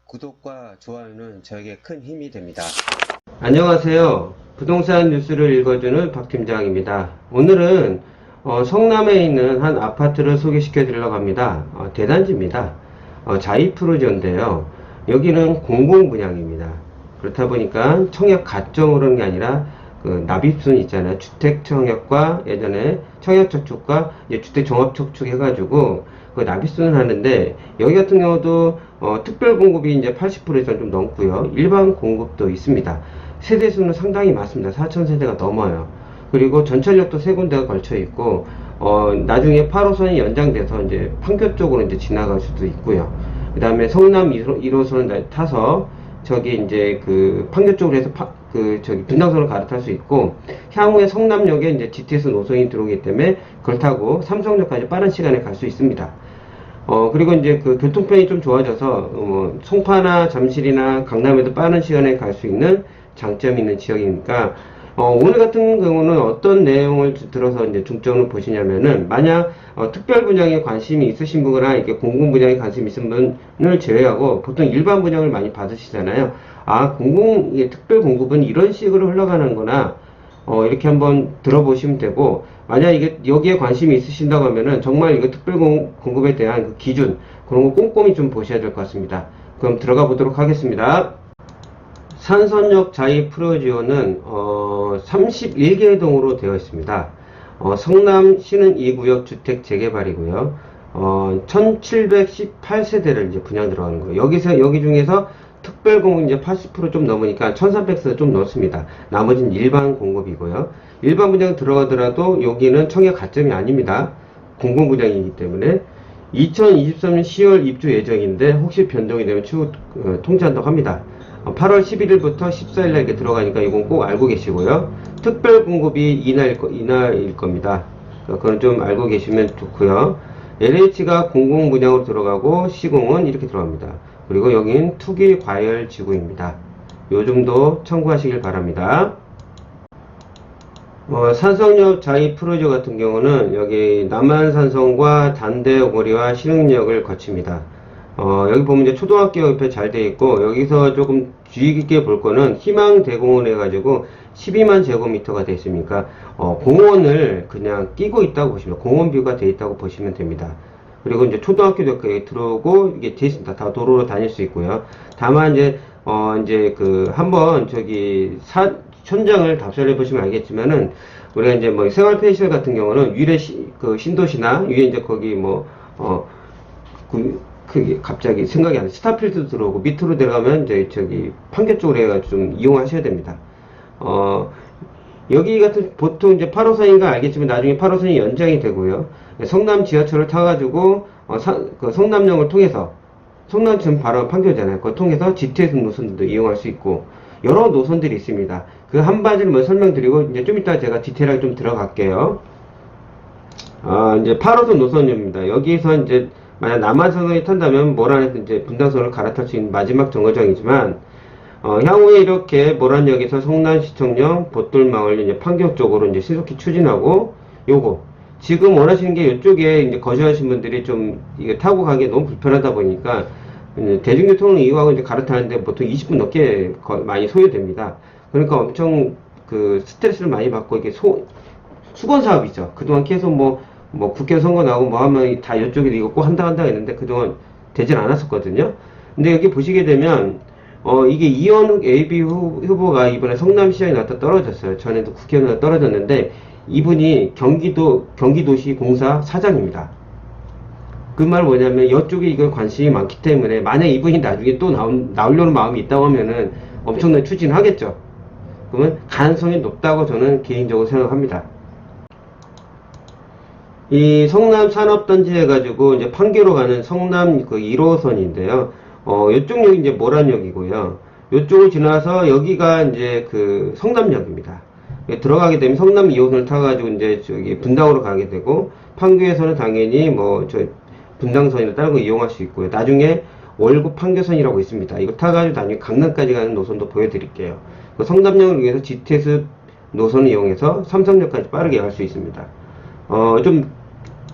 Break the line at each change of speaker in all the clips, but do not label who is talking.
구독과 좋아요는 저에게 큰 힘이 됩니다.
안녕하세요. 부동산 뉴스를 읽어주는 박 팀장입니다. 오늘은 성남에 있는 한 아파트를 소개시켜 드리려고 합니다. 대단지입니다. 자이프루지오인데요. 여기는 공공분양입니다. 그렇다 보니까 청약 가점으로 하는 게 아니라 그 납입순 있잖아요. 주택청약과 예전에 청약저축과 주택종합저축 해가지고 그 납입순을 하는데, 여기 같은 경우도 특별공급이 이제 80% 이상 좀 넘고요. 일반 공급도 있습니다. 세대수는 상당히 많습니다. 4,000세대가 넘어요. 그리고 전철역도 세 군데가 걸쳐 있고, 나중에 8호선이 연장돼서 이제 판교 쪽으로 이제 지나갈 수도 있고요. 그 다음에 성남 1호선을 타서 저기 이제 그 판교 쪽으로 해서 분당선을 갈아탈 수 있고, 향후에 성남역에 이제 GTX 노선이 들어오기 때문에 그걸 타고 삼성역까지 빠른 시간에 갈 수 있습니다. 그리고 이제 그 교통편이 좀 좋아져서, 송파나 잠실이나 강남에도 빠른 시간에 갈 수 있는 장점이 있는 지역이니까, 오늘 같은 경우는 어떤 내용을 들어서 이제 중점을 보시냐면은, 만약, 특별 분양에 관심이 있으신 분이나 이렇게 공공 분양에 관심이 있으신 분을 제외하고, 보통 일반 분양을 많이 받으시잖아요. 특별 공급은 이런 식으로 흘러가는구나. 이렇게 한번 들어보시면 되고, 만약 이게 여기에 관심이 있으신다고 하면은 정말 이거 특별 공급에 대한 그 기준, 그런 거 꼼꼼히 좀 보셔야 될 것 같습니다. 그럼 들어가 보도록 하겠습니다. 산선역 자이프루지오는 31개 동으로 되어 있습니다. 성남시는 2구역 주택 재개발이고요. 1718세대를 이제 분양 들어가는 거예요. 여기 중에서 특별 공급 이제 80% 좀 넘으니까 1300세대 좀 넘습니다. 나머지는 일반 공급이고요. 일반 분양 들어가더라도 여기는 청약 가점이 아닙니다. 공공 분양이기 때문에 2023년 10월 입주 예정인데, 혹시 변동이 되면 추후 통지한다고 합니다. 8월 11일부터 14일날 이렇게 들어가니까 이건 꼭 알고 계시고요. 특별 공급이 이날일 겁니다. 그건 좀 알고 계시면 좋고요. LH가 공공 분양으로 들어가고 시공은 이렇게 들어갑니다. 그리고 여긴 투기 과열 지구입니다. 요 정도 참고하시길 바랍니다. 산성역 자이프루지오 같은 경우는 여기 남한산성과 단대오거리와 신흥역을 거칩니다. 여기 보면 이제 초등학교 옆에 잘 돼 있고, 여기서 조금 주의 깊게 볼 거는 희망대공원 해가지고 12만 제곱미터가 돼 있으니까, 공원을 그냥 끼고 있다고 보시면, 공원뷰가 돼 있다고 보시면 됩니다. 그리고 이제 초등학교도 여기 들어오고, 이게 돼 있습니다. 다 도로로 다닐 수 있고요. 다만 이제 한번 현장을 답사를 해보시면 알겠지만은, 우리가 이제 뭐 생활 펜션 같은 경우는 위례 신도시나 위에 이제 거기 그게 갑자기 생각이 안 나. 스타필드 들어오고 밑으로 내려가면 이제 저기 판교 쪽으로 해가지고 좀 이용하셔야 됩니다. 여기 같은 보통 이제 8호선인가 알겠지만 나중에 8호선이 연장이 되고요. 성남 지하철을 타가지고 성남역을 통해서, 성남 지금 바로 판교잖아요. 그걸 통해서 GTX 노선들도 이용할 수 있고 여러 노선들이 있습니다. 그 한 가지를 설명드리고 이제 좀 이따 제가 디테일하게 좀 들어갈게요. 이제 8호선 노선입니다. 여기서 이제 만약 남한선을 탄다면 모란에서 이제 분당선을 갈아탈 수 있는 마지막 정거장이지만, 향후에 이렇게 모란역에서 성남시청역, 보돌마을, 이제 판교 쪽으로 이제 신속히 추진하고, 요거 지금 원하시는 게 이쪽에 이제 거주하시는 분들이 좀 이게 타고 가기 너무 불편하다 보니까 대중교통을 이용하고 이제 갈아타는데 보통 20분 넘게 많이 소요됩니다. 그러니까 엄청 스트레스를 많이 받고, 이게 수건 사업이죠. 그동안 계속 국회 선거 나오고 하면 다 이쪽에 이거 꼭 한다 했는데 그동안 되질 않았었거든요. 근데 여기 보시게 되면, 이게 이현욱 AB 후보가 이번에 성남시장에 나왔다 떨어졌어요. 전에도 국회의원 떨어졌는데, 이분이 경기도시 공사 사장입니다. 그 말 뭐냐면, 이쪽에 이걸 관심이 많기 때문에, 만약 이분이 나중에 또 나오려는 마음이 있다고 하면은 엄청난 추진을 하겠죠. 그러면 가능성이 높다고 저는 개인적으로 생각합니다. 이 성남 산업단지 해가지고 이제 판교로 가는 성남 1호선인데요. 이쪽 역이 이제 모란역이고요. 이쪽을 지나서 여기가 이제 성남역입니다. 들어가게 되면 성남 2호선을 타가지고 이제 저기 분당으로 가게 되고, 판교에서는 당연히 분당선이나 다른 거 이용할 수 있고요. 나중에 월곡 판교선이라고 있습니다. 이거 타가지고 나중에 강남까지 가는 노선도 보여드릴게요. 성남역을 위해서 GTX 노선을 이용해서 삼성역까지 빠르게 갈 수 있습니다. 좀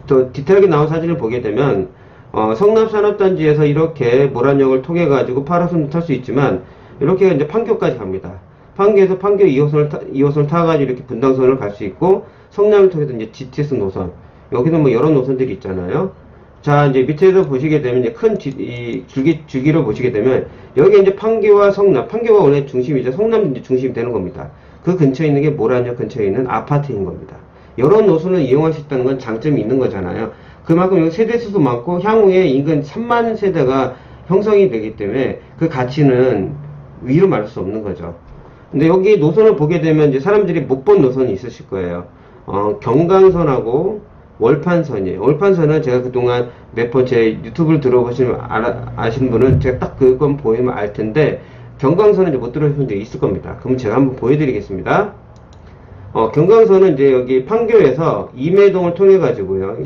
더 디테일하게 나온 사진을 보게 되면, 성남산업단지에서 이렇게 모란역을 통해 가지고 8호선을 탈 수 있지만 이렇게 이제 판교까지 갑니다. 판교에서 판교 2호선을 타가지고 이렇게 분당선을 갈 수 있고, 성남을 통해서 이제 GTX 노선, 여기는 뭐 여러 노선들이 있잖아요. 자, 이제 밑에서 보시게 되면 이제 큰 줄기를 보시게 되면 여기 이제 판교와 성남, 판교가 원래 중심이죠. 성남이 이제 중심이 되는 겁니다. 그 근처에 있는 게 모란역 근처에 있는 아파트인 겁니다. 여러 노선을 이용할 수 있다는 건 장점이 있는 거잖아요. 그만큼 여기 세대수도 많고 향후에 인근 3만 세대가 형성이 되기 때문에 그 가치는 위로 말할 수 없는 거죠. 근데 여기 노선을 보게 되면 이제 사람들이 못 본 노선이 있으실 거예요. 경강선하고 월판선이에요. 월판선은 제가 그동안 몇 번 제 유튜브를 들어보시면 아시는 분은 제가 딱 그건 보이면 알 텐데, 경강선은 이제 못 들어보신 분들이 있을 겁니다. 그럼 제가 한번 보여드리겠습니다. 경강선은 이제 여기 판교에서 임해동을 통해 가지고요.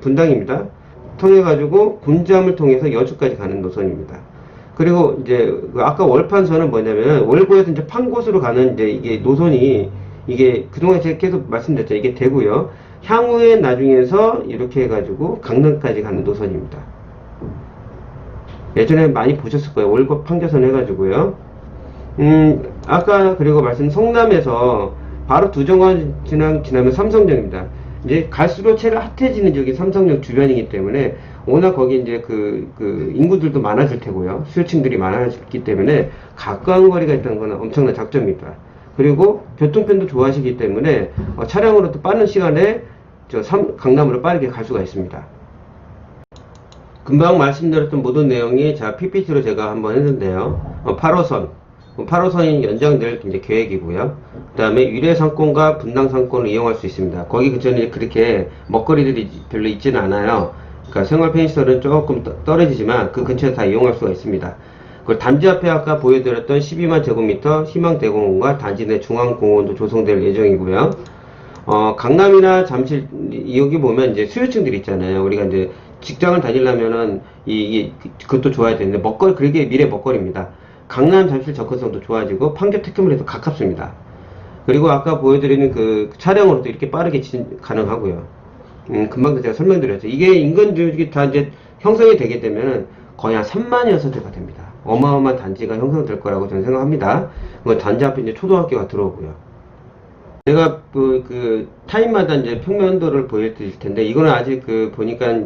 분당입니다. 통해 가지고 군잠을 통해서 여주까지 가는 노선입니다. 그리고 이제 아까 월판선은 뭐냐면 월고에서 이제 판곳으로 가는 이제 이게 노선이, 이게 그동안 제가 계속 말씀드렸죠. 이게 되고요. 향후에 나중에서 이렇게 해가지고 강남까지 가는 노선입니다. 예전에 많이 보셨을 거예요. 월곡 판교선 해가지고요. 아까 그리고 말씀 성남에서 바로 두정거장 지나면 삼성역입니다. 이제 갈수록 제일 핫해지는 지역이 삼성역 주변이기 때문에 워낙 거기 이제 그 인구들도 많아질 테고요. 수요층들이 많아졌기 때문에 가까운 거리가 있다는 건 엄청난 장점입니다. 그리고 교통편도 좋아하시기 때문에 차량으로도 빠른 시간에 강남으로 빠르게 갈 수가 있습니다. 금방 말씀드렸던 모든 내용이 PPT로 제가 한번 했는데요. 8호선이 연장될 이제 계획이고요. 그 다음에 위례상권과 분당상권을 이용할 수 있습니다. 거기 근처는 그렇게 먹거리들이 별로 있지는 않아요. 그러니까 생활 편의시설은 조금 떨어지지만 그 근처에 다 이용할 수가 있습니다. 그리고 단지 앞에 아까 보여드렸던 12만 제곱미터 희망대공원과 단지 내 중앙공원도 조성될 예정이고요. 강남이나 잠실, 여기 보면 이제 수요층들 있잖아요. 우리가 이제 직장을 다니려면은 그것도 좋아야 되는데 그게 미래 먹거리입니다. 강남 잠실 접근성도 좋아지고 판교 태크밀에서 가깝습니다. 그리고 아까 보여드리는 그 차량으로도 이렇게 빠르게 가능하고요. 금방도 제가 설명드렸죠. 이게 인근주택이 다 이제 형성이 되게 되면 거의 한 3만여 세대가 됩니다. 어마어마한 단지가 형성될 거라고 저는 생각합니다. 단지 앞에 이제 초등학교가 들어오고요. 제가 타임마다 이제 평면도를 보여드릴 텐데, 이거는 아직 보니까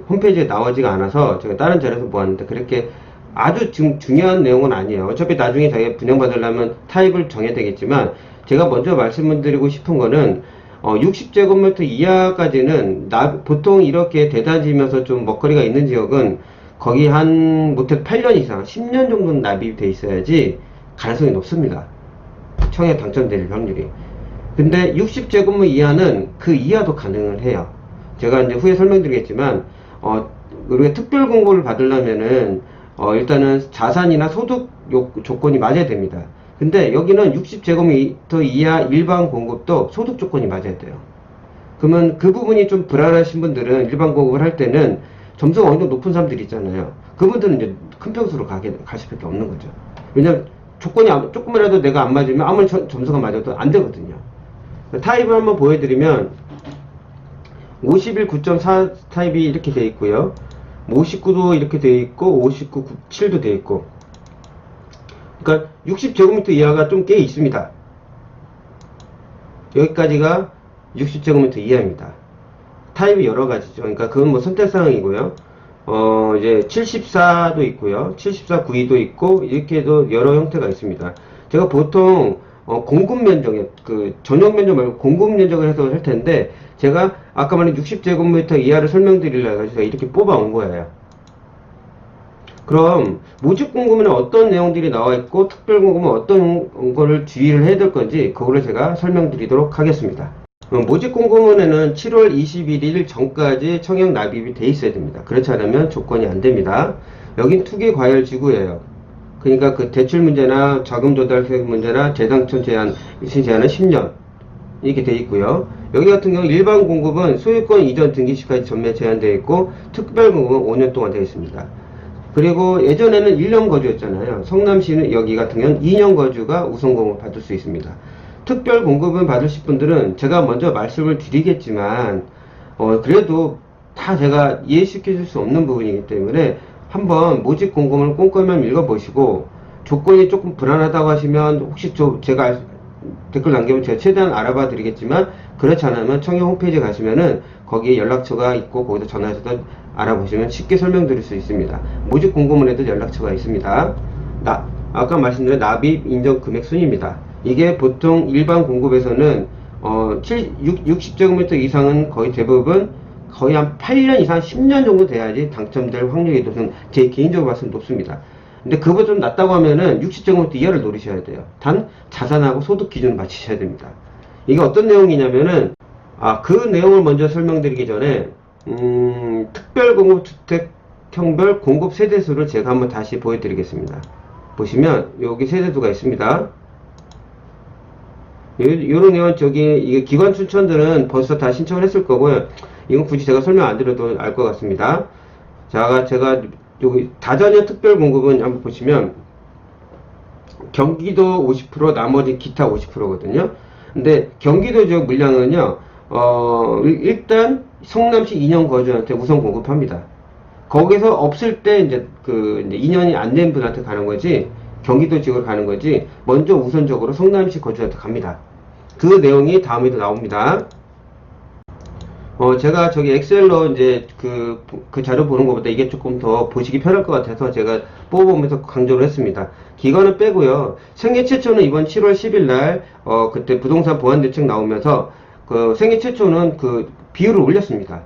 홈페이지에 나오지가 않아서 제가 다른 자료에서 보았는데, 그렇게 아주 지금 중요한 내용은 아니에요. 어차피 나중에 자기가 분양받으려면 타입을 정해야 되겠지만, 제가 먼저 말씀드리고 싶은 거는, 60제곱미터 이하까지는, 보통 이렇게 대단지면서 좀 먹거리가 있는 지역은, 거기 못해도 8년 이상, 10년 정도는 납입이 돼 있어야지, 가능성이 높습니다. 청에 당첨될 확률이. 근데 60제곱미터 이하는 그 이하도 가능을 해요. 제가 이제 후에 설명드리겠지만, 우리가 특별 공고를 받으려면은, 일단은 자산이나 소득 조건이 맞아야 됩니다. 근데 여기는 60제곱미터 이하 일반 공급도 소득 조건이 맞아야 돼요. 그러면 그 부분이 좀 불안하신 분들은 일반 공급을 할 때는 점수가 어느 정도 높은 사람들이 있잖아요. 그분들은 이제 큰 평수로 갈 수밖에 없는 거죠. 왜냐면 조건이 조금이라도 내가 안 맞으면 아무리 점수가 맞아도 안 되거든요. 타입을 한번 보여드리면 51 9.4 타입이 이렇게 돼 있고요. 59도 이렇게 돼 있고 59, 7도 돼 있고. 그러니까 60제곱미터 이하가 좀 꽤 있습니다. 여기까지가 60제곱미터 이하입니다. 타입이 여러 가지죠. 그러니까 그건 뭐 선택사항이고요. 이제 74도 있고요. 74, 92도 있고, 이렇게도 여러 형태가 있습니다. 제가 보통, 공급 면적에, 전용 면적 말고 공급 면적을 해서 할 텐데, 제가 아까 말한 60제곱미터 이하를 설명드리려고 해서 이렇게 뽑아온 거예요. 그럼, 모집 공급에는 어떤 내용들이 나와 있고, 특별 공급은 어떤 거를 주의를 해야 될 건지, 그거를 제가 설명드리도록 하겠습니다. 모집 공고문에는 7월 21일 전까지 청약 납입이 돼 있어야 됩니다. 그렇지 않으면 조건이 안 됩니다. 여긴 투기 과열 지구예요. 그러니까 대출 문제나 자금 조달 문제나 재당첨 제한은 10년 이렇게 돼 있고요. 여기 같은 경우 일반 공급은 소유권 이전 등기 시까지 전면 제한되어 있고, 특별 공급은 5년 동안 되어 있습니다. 그리고 예전에는 1년 거주였잖아요. 성남시는 여기 같은 경우는 2년 거주가 우선 공급 받을 수 있습니다. 특별 공급은 받으실 분들은 제가 먼저 말씀을 드리겠지만, 그래도 다 제가 이해시켜 줄 수 없는 부분이기 때문에 한번 모집 공고문을 꼼꼼히 읽어보시고 조건이 조금 불안하다고 하시면 혹시 제가 댓글 남기면 제가 최대한 알아봐 드리겠지만 그렇지 않으면 청약 홈페이지 가시면은 거기에 연락처가 있고 거기서 전화해서 알아보시면 쉽게 설명드릴 수 있습니다. 모집 공고문에도 연락처가 있습니다. 아까 말씀드린 납입 인정 금액 순입니다. 이게 보통 일반 공급에서는 60제곱미터 이상은 거의 대부분 거의 한 8년 이상 10년 정도 돼야지 당첨될 확률이 제 개인적으로 봤을 때 높습니다. 근데 그보다 좀 낮다고 하면은 60제곱미터 이하를 노리셔야 돼요. 단 자산하고 소득 기준을 맞추셔야 됩니다. 이게 어떤 내용이냐면은 그 내용을 먼저 설명드리기 전에 특별공급주택형별 공급 세대수를 제가 한번 다시 보여드리겠습니다. 보시면 여기 세대수가 있습니다. 요런 내용 이게 기관 추천들은 벌써 다 신청을 했을 거고요. 이건 굳이 제가 설명 안 드려도 알 것 같습니다. 제가 여기 다자녀 특별공급은 한번 보시면 경기도 50% 나머지 기타 50%거든요. 근데 경기도 지역 물량은요 일단 성남시 2년 거주한테 우선 공급합니다. 거기서 없을 때 이제 2년이 안 된 분한테 가는 거지 경기도 지역으로 가는 거지 먼저 우선적으로 성남시 거주한테 갑니다. 그 내용이 다음에도 나옵니다. 제가 저기 엑셀로 이제 그 자료 보는 것보다 이게 조금 더 보시기 편할 것 같아서 제가 뽑아보면서 강조를 했습니다. 기간은 빼고요. 생애 최초는 이번 7월 10일 날, 그때 부동산 보완대책 나오면서 생애 최초는 비율을 올렸습니다.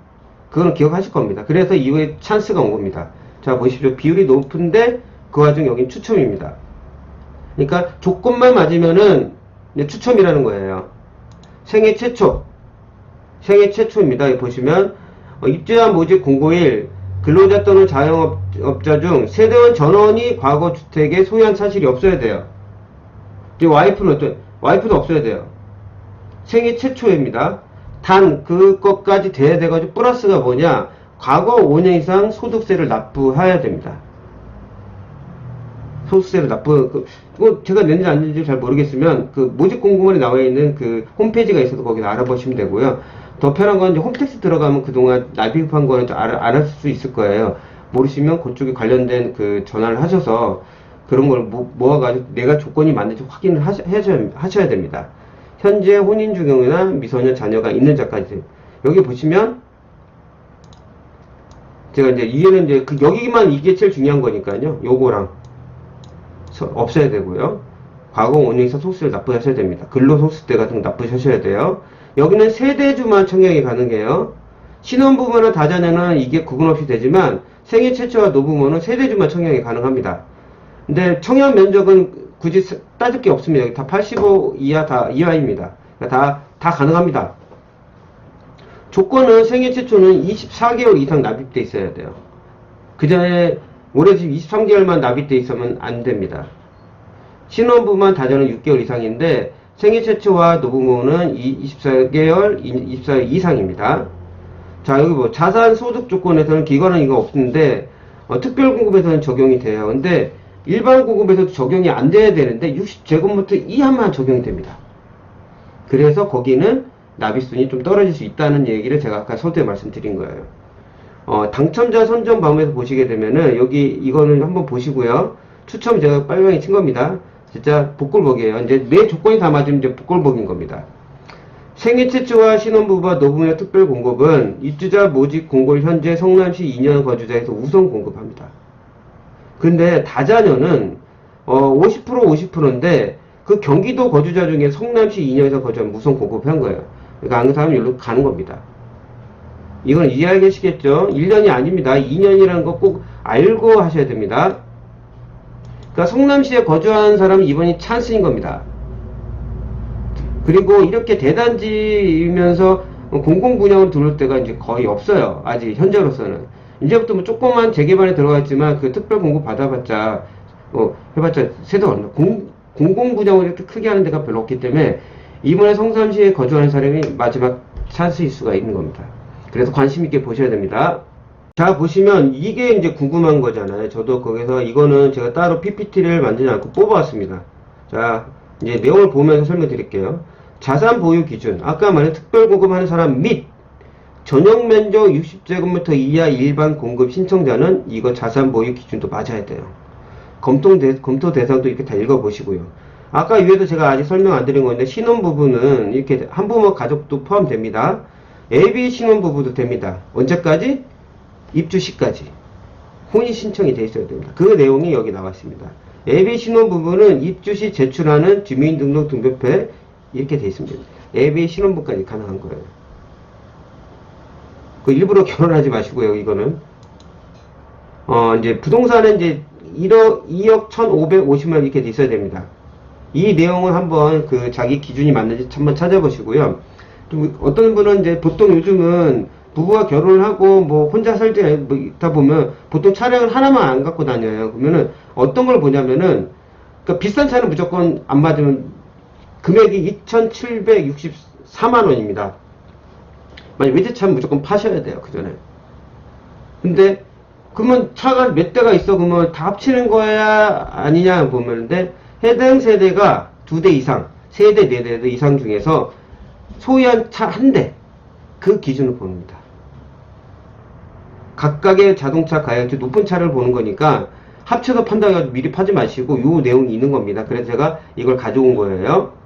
그거는 기억하실 겁니다. 그래서 이후에 찬스가 온 겁니다. 자, 보십시오. 비율이 높은데 그 와중 여긴 추첨입니다. 그러니까 조건만 맞으면은 추첨이라는 거예요. 생애 최초입니다. 보시면 입주자 모집 공고일 근로자 또는 자영업자 중 세대원 전원이 과거 주택에 소유한 사실이 없어야 돼요. 와이프도 없어야 돼요. 생애 최초입니다. 단 그것까지 돼야 돼가지고 플러스가 뭐냐, 과거 5년 이상 소득세를 납부해야 됩니다. 소득세를 그거 제가 냈는지 안 냈는지 잘 모르겠으면 모집 공고문에 나와 있는 홈페이지가 있어서 거기서 알아보시면 되고요. 더 편한 건 이제 홈택스 들어가면 그동안 납입한 거는 알았을 수 있을 거예요. 모르시면 그쪽에 관련된 전화를 하셔서 그런 걸 모아가지고 내가 조건이 맞는지 확인을 하셔야 됩니다. 현재 혼인 중이나 미소년 자녀가 있는 자까지. 여기 보시면 제가 이제 이해는 이제 여기만 이게 제일 중요한 거니까요. 요거랑 없어야 되고요. 과거 5년 이상 소득세를 납부하셔야 됩니다. 근로소득세 같은 거 납부하셔야 돼요. 여기는 세대주만 청약이 가능해요. 신혼부부나 다자녀는 이게 구분 없이 되지만 생애 최초와 노부모는 세대주만 청약이 가능합니다. 근데 청약 면적은 굳이 따질 게 없습니다. 여기 다 85 이하입니다. 그러니까 다 가능합니다. 조건은 생애 최초는 24개월 이상 납입돼 있어야 돼요. 그 전에 올해 지금 23개월만 납입돼 있으면 안 됩니다. 신혼부만 다자녀는 6개월 이상인데 생애 최초와 노부모는 24개월 이상입니다. 자, 여기 자산 소득 조건에서는 기관은 이거 없는데 특별공급에서는 적용이 돼요. 근데 일반 공급에서도 적용이 안 돼야 되는데 60제곱미터 이하만 적용이 됩니다. 그래서 거기는 납입순이 좀 떨어질 수 있다는 얘기를 제가 아까 설때 말씀드린 거예요. 당첨자 선정 방법에서 보시게 되면은 이거는 한번 보시고요. 추첨 제가 빨강이 친 겁니다. 진짜 복골복이에요. 이제 내 조건이 다 맞으면 이제 복골복인 겁니다. 생애 최초와 신혼부부와 노부모의 특별 공급은 입주자 모집 공고일 현재 성남시 2년 거주자에서 우선 공급합니다. 근데 다자녀는 50%인데 그 경기도 거주자 중에 성남시 2년에서 거주하면 우선 공급한 거예요. 그러니까 안 사람은 여기로 가는 겁니다. 이건 이해하시겠죠? 1년이 아닙니다. 2년이라는 거 꼭 알고 하셔야 됩니다. 그러니까 성남시에 거주하는 사람은 이번이 찬스인 겁니다. 그리고 이렇게 대단지이면서 공공분양을 들어올 때가 이제 거의 없어요. 아직 현재로서는. 이제부터 조그만 재개발에 들어가 있지만 특별 공급 받아봤자 해봤자 세도 안 나. 공공분양을 이렇게 크게 하는 데가 별로 없기 때문에 이번에 성남시에 거주하는 사람이 마지막 찬스일 수가 있는 겁니다. 그래서 관심 있게 보셔야 됩니다. 자, 보시면 이게 이제 궁금한 거잖아요. 저도 거기서 이거는 제가 따로 PPT를 만들지 않고 뽑아왔습니다. 자, 이제 내용을 보면서 설명드릴게요. 자산 보유 기준, 아까 말한 특별 공급하는 사람 및 전용 면적 60제곱미터 이하 일반 공급 신청자는 이거 자산 보유 기준도 맞아야 돼요. 검토 대상도 이렇게 다 읽어보시고요. 아까 위에도 제가 아직 설명 안 드린 건데, 신혼 부부는 이렇게 한부모 가족도 포함됩니다. AB 신혼 부부도 됩니다. 언제까지? 입주 시까지. 혼인 신청이 돼 있어야 됩니다. 그 내용이 여기 나와 있습니다. AB 신혼 부부는 입주 시 제출하는 주민등록 등본표에 이렇게 돼 있습니다. AB 신혼부까지 가능한 거예요. 그 일부러 결혼하지 마시고요, 이거는. 이제 부동산은 이제 2억 1,550만 이렇게 돼 있어야 됩니다. 이 내용은 한번 그 자기 기준이 맞는지 한번 찾아보시고요. 또 어떤 분은 이제 보통 요즘은 부부가 결혼을 하고 뭐 혼자 살지 뭐 있다 보면 보통 차량을 하나만 안 갖고 다녀요. 그러면은 어떤 걸 보냐면은, 그러니까 비싼 차는 무조건 안 맞으면 금액이 2,764만 원입니다. 만약 외제차는 무조건 파셔야 돼요, 그 전에. 근데 그러면 차가 몇 대가 있어? 그러면 다 합치는 거야? 아니냐 보면데, 해당 세대가 2대 이상, 3대, 4대 이상 중에서 소유한 차 1대, 그 기준을 봅니다. 각각의 자동차 가격이 높은 차를 보는 거니까 합쳐서 판단해가지고 미리 파지 마시고 요 내용이 있는 겁니다. 그래서 제가 이걸 가져온 거예요.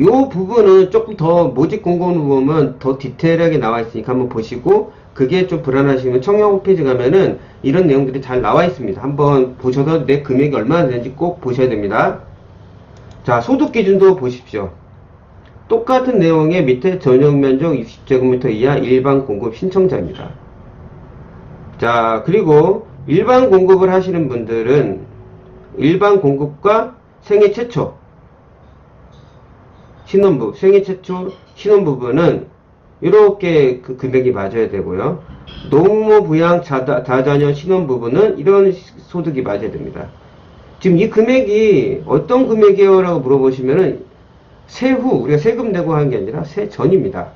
요 부분은 조금 더 모집 공고를 보면 더 디테일하게 나와 있으니까 한번 보시고, 그게 좀 불안하시면 청약 홈페이지 가면은 이런 내용들이 잘 나와 있습니다. 한번 보셔서 내 금액이 얼마나 되는지 꼭 보셔야 됩니다. 자, 소득 기준도 보십시오. 똑같은 내용의 밑에 전용 면적 60제곱미터 이하 일반 공급 신청자입니다. 자, 그리고 일반 공급을 하시는 분들은 일반 공급과 생애 최초 신혼부부, 생애 최초 신혼부부는 이렇게 그 금액이 맞아야 되고요. 노모 부양 다자녀 신혼부부는 이런 소득이 맞아야 됩니다. 지금 이 금액이 어떤 금액이에요? 라고 물어보시면은 세후, 우리가 세금 내고 하는 게 아니라 세전입니다.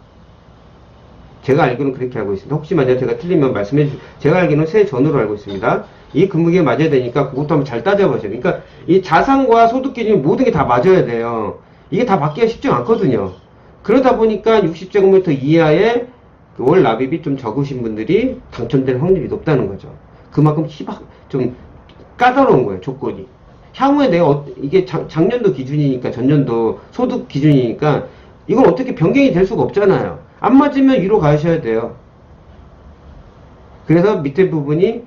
제가 알기로는 그렇게 알고 있습니다. 혹시 만약 제가 틀리면 말씀해 주시고, 제가 알기로는 세전으로 알고 있습니다. 이 금액에 맞아야 되니까 그것도 한번 잘 따져보세요. 그러니까 이 자산과 소득 기준이 모든 게 다 맞아야 돼요. 이게 다 맞기가 쉽지 않거든요. 그러다 보니까 60제곱미터 이하의 월 납입이 좀 적으신 분들이 당첨될 확률이 높다는 거죠. 그만큼 좀 까다로운 거예요, 조건이. 향후에 내가 이게 작년도 기준이니까, 전년도 소득 기준이니까 이건 어떻게 변경이 될 수가 없잖아요. 안 맞으면 위로 가셔야 돼요. 그래서 밑에 부분이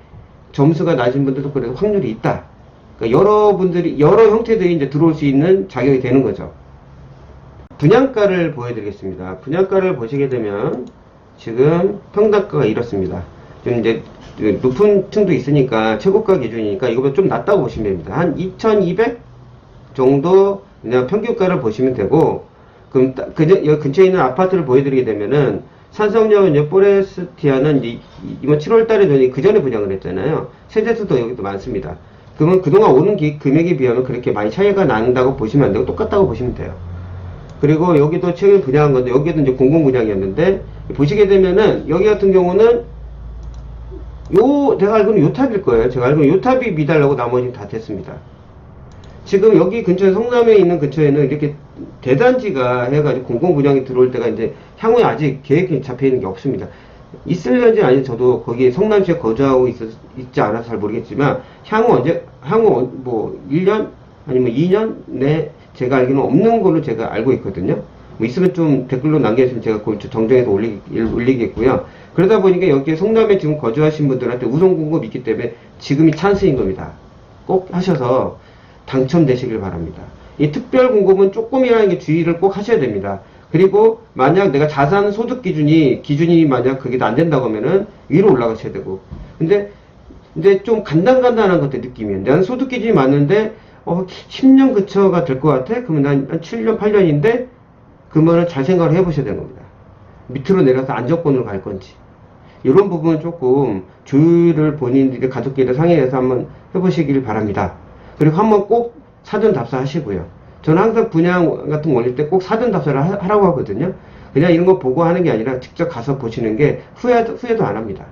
점수가 낮은 분들도 그래도 확률이 있다. 그러니까 여러 형태들이 이제 들어올 수 있는 자격이 되는 거죠. 분양가를 보여드리겠습니다. 분양가를 보시게 되면 지금 평당가가 이렇습니다. 좀 이제 높은 층도 있으니까 최고가 기준이니까 이거보다 좀 낮다고 보시면 됩니다. 한 2,200 정도 그냥 평균가를 보시면 되고, 그럼 여기 근처에 있는 아파트를 보여드리게 되면은 산성역 포레스티아는 이번 7월 달에 돈이 그 전에 분양을 했잖아요. 세대수도 여기도 많습니다. 그러면 그동안 오는 금액에 비하면 그렇게 많이 차이가 난다고 보시면 안 되고 똑같다고 보시면 돼요. 그리고 여기도 최근에 분양한 건데, 여기도 이제 공공 분양이었는데, 보시게 되면은 여기 같은 경우는 제가 알고는 요 탑일 거예요. 제가 알고는 요 탑이 미달라고 나머지는 다 됐습니다. 지금 여기 근처에, 성남에 있는 근처에는 이렇게 대단지가 해가지고 공공 분양이 들어올 때가 이제 향후에 아직 계획이 잡혀 있는 게 없습니다. 있을런지 아닌지 저도 거기 성남시에 거주하고 있지 않아서 잘 모르겠지만, 향후 뭐 1년 아니면 2년 내 제가 알기로는 없는 걸로 제가 알고 있거든요. 뭐 있으면 좀 댓글로 남겨주시면 제가 그걸 정정해서 올리겠고요. 그러다 보니까 여기에 성남에 지금 거주하신 분들한테 우선 공급이 있기 때문에 지금이 찬스인 겁니다. 꼭 하셔서 당첨되시길 바랍니다. 이 특별 공급은 조금이라는 게 주의를 꼭 하셔야 됩니다. 그리고 만약 내가 자산 소득 기준이 만약 그게 안 된다고 하면은 위로 올라가셔야 되고. 근데 좀 간단한 것들 느낌이에요. 나는 소득 기준이 맞는데 10년 근처가 될 것 같아? 그러면 한 7년, 8년인데, 그러면은 잘 생각을 해보셔야 되는 겁니다. 밑으로 내려서 안정권으로 갈 건지. 이런 부분은 조금 조율을 본인들이 가족끼리 상의해서 한번 해보시길 바랍니다. 그리고 한번 꼭 사전 답사 하시고요. 저는 항상 분양 같은 거 올릴 때 꼭 사전 답사를 하라고 하거든요. 그냥 이런 거 보고 하는 게 아니라 직접 가서 보시는 게 후회도 안 합니다.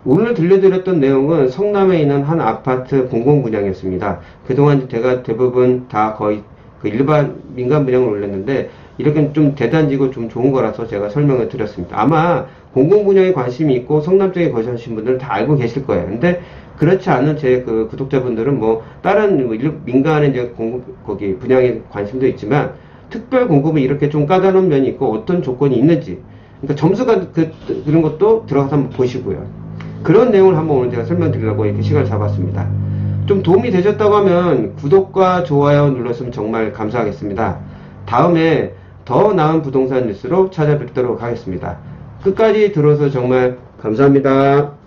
오늘 들려드렸던 내용은 성남에 있는 한 아파트 공공 분양이었습니다. 그동안 제가 대부분 다 거의 그 일반 민간 분양을 올렸는데, 이렇게 좀 대단지고 좀 좋은 거라서 제가 설명을 드렸습니다. 아마 공공 분야에 관심이 있고 성남 쪽에 거주하신 분들은 다 알고 계실 거예요. 근데 그렇지 않은 제 그 구독자분들은 뭐 다른 뭐 민간의 이제 거기 분야에 관심도 있지만 특별 공급은 이렇게 좀 까다로운 면이 있고 어떤 조건이 있는지, 그러니까 점수가 그런 것도 들어가서 한번 보시고요. 그런 내용을 한번 오늘 제가 설명드리려고 이렇게 시간을 잡았습니다. 좀 도움이 되셨다고 하면 구독과 좋아요 눌렀으면 정말 감사하겠습니다. 다음에 더 나은 부동산 뉴스로 찾아뵙도록 하겠습니다. 끝까지 들어서 정말 감사합니다.